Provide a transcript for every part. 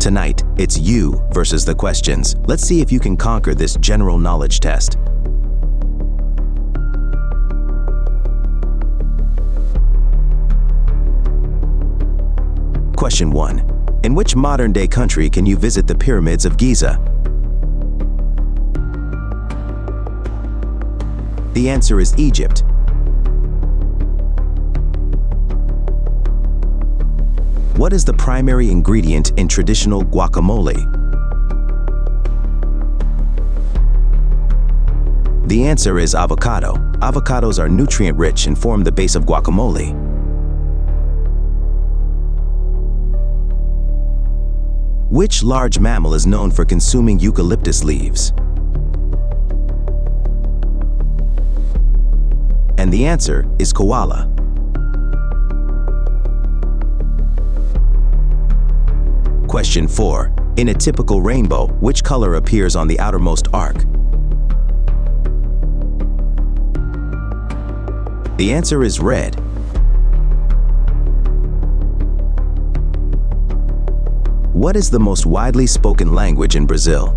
Tonight, it's you versus the questions. Let's see if you can conquer this general knowledge test. Question 1. In which modern-day country can you visit the pyramids of Giza? The answer is Egypt. What is the primary ingredient in traditional guacamole? The answer is avocado. Avocados are nutrient-rich and form the base of guacamole. Which large mammal is known for consuming eucalyptus leaves? And the answer is koala. Question 4. In a typical rainbow, which color appears on the outermost arc? The answer is red. What is the most widely spoken language in Brazil?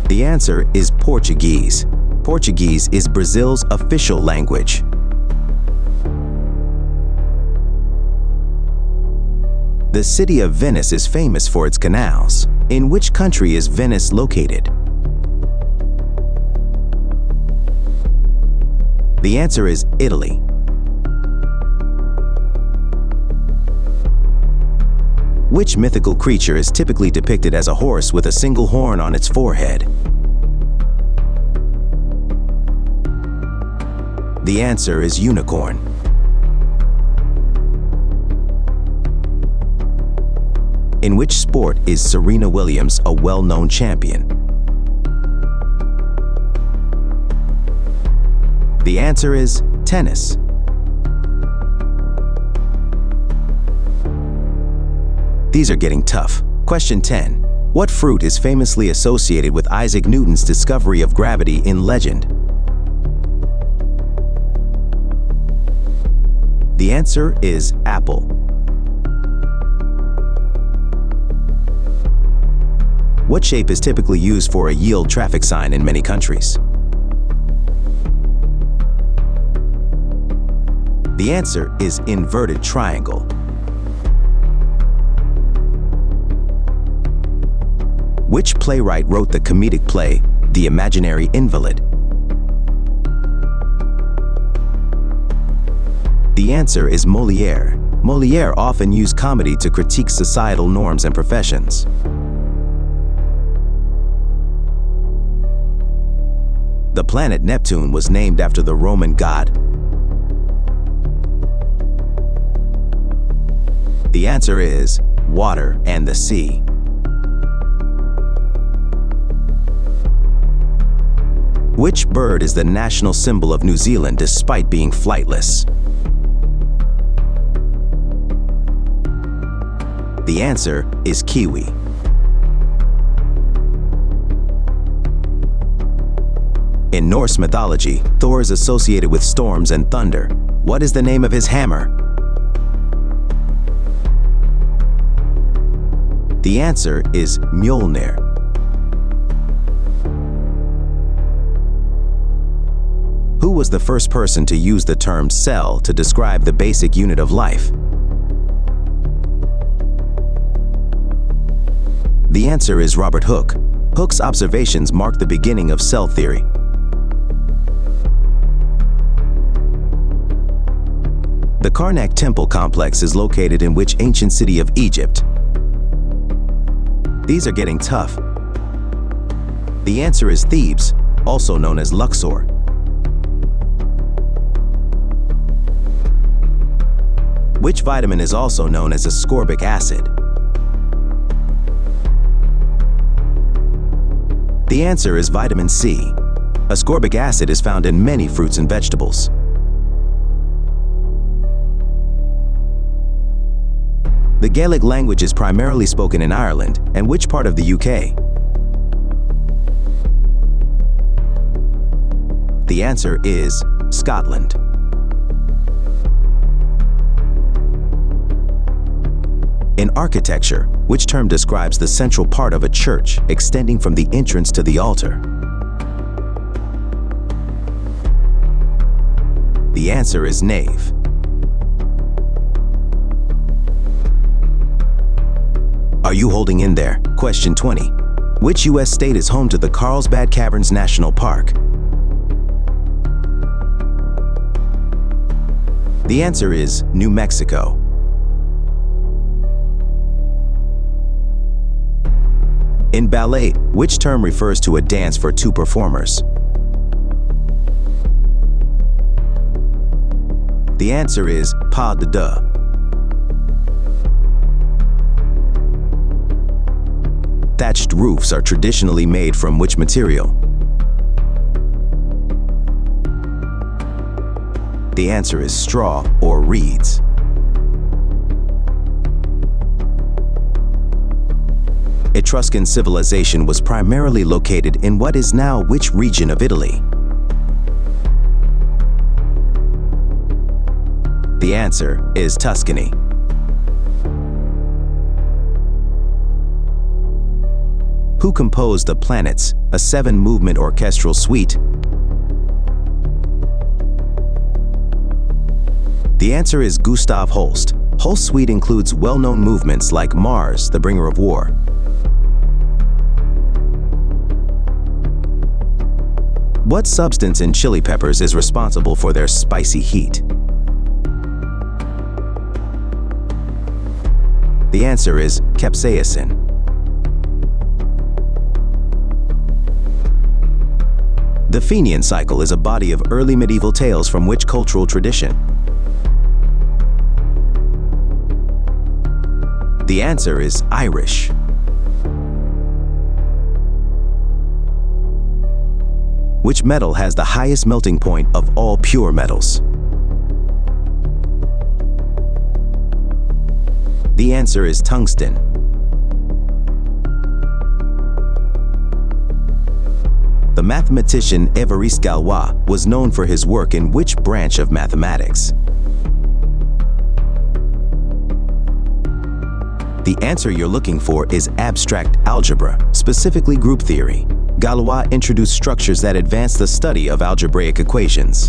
The answer is Portuguese. Portuguese is Brazil's official language. The city of Venice is famous for its canals. In which country is Venice located? The answer is Italy. Which mythical creature is typically depicted as a horse with a single horn on its forehead? The answer is unicorn. In which sport is Serena Williams a well-known champion? The answer is tennis. These are getting tough. Question 10. What fruit is famously associated with Isaac Newton's discovery of gravity in legend? The answer is apple. What shape is typically used for a yield traffic sign in many countries? The answer is inverted triangle. Which playwright wrote the comedic play, The Imaginary Invalid? The answer is Molière. Molière often used comedy to critique societal norms and professions. The planet Neptune was named after the Roman god. The answer is water and the sea. Which bird is the national symbol of New Zealand despite being flightless? The answer is kiwi. In Norse mythology, Thor is associated with storms and thunder. What is the name of his hammer? The answer is Mjolnir. Who was the first person to use the term cell to describe the basic unit of life? The answer is Robert Hooke. Hooke's observations marked the beginning of cell theory. The Karnak Temple complex is located in which ancient city of Egypt? These are getting tough. The answer is Thebes, also known as Luxor. Which vitamin is also known as ascorbic acid? The answer is vitamin C. Ascorbic acid is found in many fruits and vegetables. The Gaelic language is primarily spoken in Ireland, and which part of the UK? The answer is Scotland. In architecture, which term describes the central part of a church extending from the entrance to the altar? The answer is nave. Are you holding in there? Question 20. Which U.S. state is home to the Carlsbad Caverns National Park? The answer is New Mexico. In ballet, which term refers to a dance for two performers? The answer is pas de deux. Thatched roofs are traditionally made from which material? The answer is straw or reeds. Etruscan civilization was primarily located in what is now which region of Italy? The answer is Tuscany. Who composed The Planets, a 7-movement orchestral suite? The answer is Gustav Holst. Holst's suite includes well-known movements like Mars, the Bringer of War. What substance in chili peppers is responsible for their spicy heat? The answer is capsaicin. The Fenian cycle is a body of early medieval tales from which cultural tradition? The answer is Irish. Which metal has the highest melting point of all pure metals? The answer is tungsten. The mathematician Évariste Galois was known for his work in which branch of mathematics? The answer you're looking for is abstract algebra, specifically group theory. Galois introduced structures that advanced the study of algebraic equations.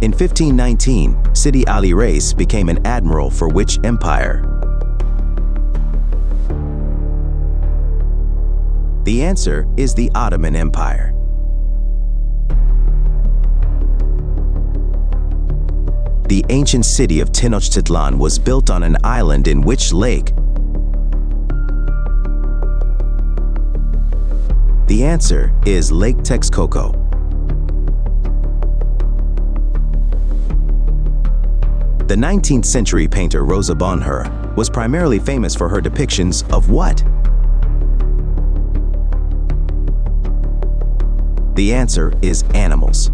In 1519, Sidi Ali Rais became an admiral for which empire? The answer is the Ottoman Empire. The ancient city of Tenochtitlan was built on an island in which lake? The answer is Lake Texcoco. The 19th century painter Rosa Bonheur was primarily famous for her depictions of what? The answer is animals.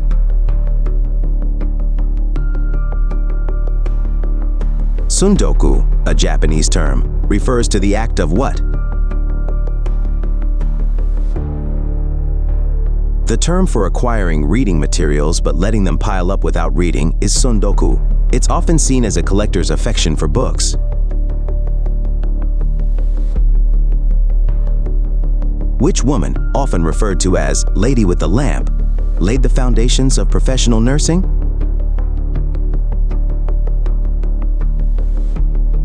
Sundoku, a Japanese term, refers to the act of what? The term for acquiring reading materials but letting them pile up without reading is sundoku. It's often seen as a collector's affection for books. Which woman, often referred to as Lady with the Lamp, laid the foundations of professional nursing?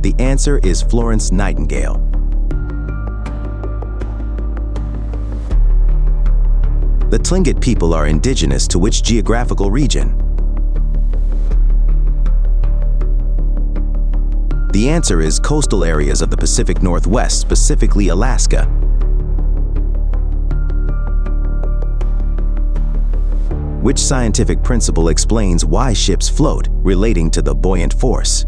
The answer is Florence Nightingale. The Tlingit people are indigenous to which geographical region? The answer is coastal areas of the Pacific Northwest, specifically Alaska. Which scientific principle explains why ships float, relating to the buoyant force?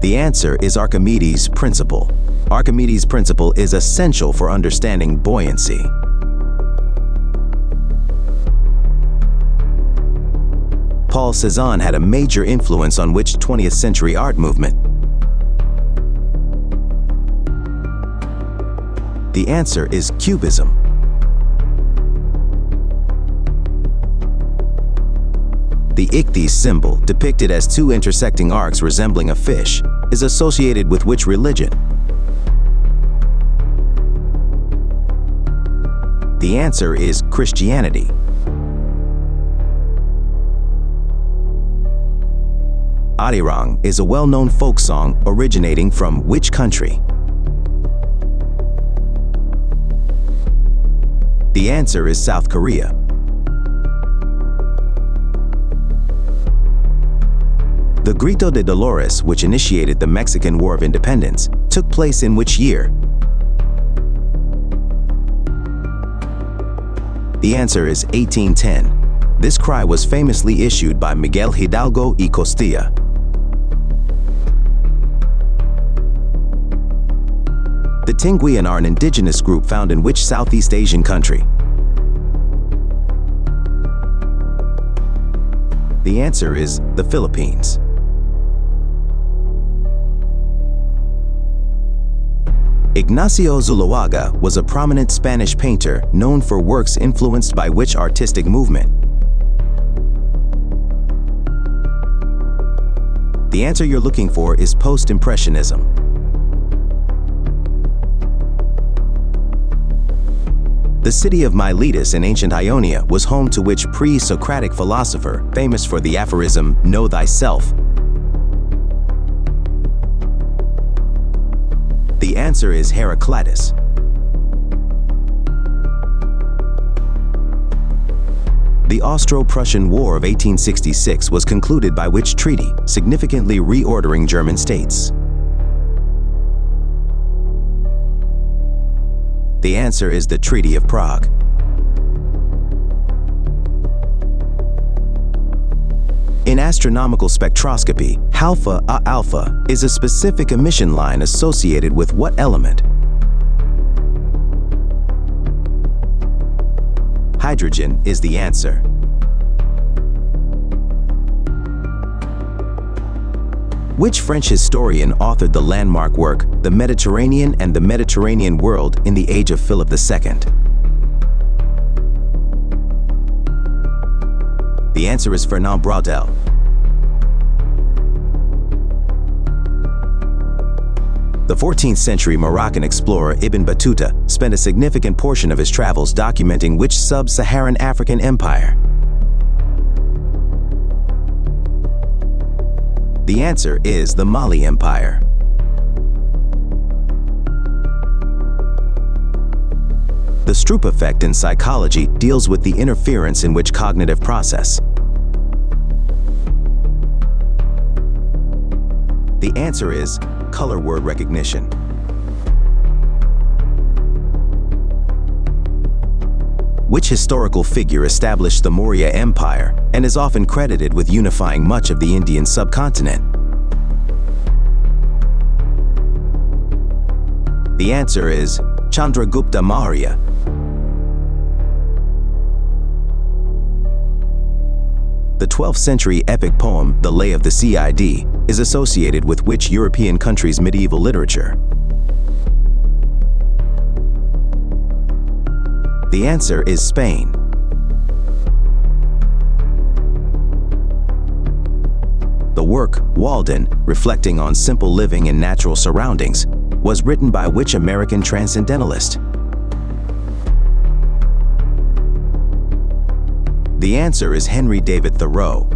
The answer is Archimedes' principle. Archimedes' principle is essential for understanding buoyancy. Paul Cézanne had a major influence on which 20th century art movement? The answer is Cubism. The ichthys symbol, depicted as two intersecting arcs resembling a fish, is associated with which religion? The answer is Christianity. Arirang is a well-known folk song originating from which country? The answer is South Korea. The Grito de Dolores, which initiated the Mexican War of Independence, took place in which year? The answer is 1810. This cry was famously issued by Miguel Hidalgo y Costilla. The Tinguian are an indigenous group found in which Southeast Asian country? The answer is the Philippines. Ignacio Zuloaga was a prominent Spanish painter known for works influenced by which artistic movement? The answer you're looking for is Post-Impressionism. The city of Miletus in ancient Ionia was home to which pre-Socratic philosopher famous for the aphorism, "Know thyself"? The answer is Heraclitus. The Austro-Prussian War of 1866 was concluded by which treaty, significantly reordering German states? The answer is the Treaty of Prague. In astronomical spectroscopy, alpha is a specific emission line associated with what element? Hydrogen is the answer. Which French historian authored the landmark work, The Mediterranean and the Mediterranean World in the Age of Philip II? The answer is Fernand Braudel. The 14th century Moroccan explorer Ibn Battuta spent a significant portion of his travels documenting which sub-Saharan African empire? The answer is the Mali Empire. The Stroop effect in psychology deals with the interference in which cognitive process? The answer is color word recognition. Which historical figure established the Maurya Empire and is often credited with unifying much of the Indian subcontinent? The answer is Chandragupta Maurya. The 12th century epic poem, The Lay of the Cid, is associated with which European country's medieval literature? The answer is Spain. The work, Walden, reflecting on simple living in natural surroundings, was written by which American transcendentalist? The answer is Henry David Thoreau.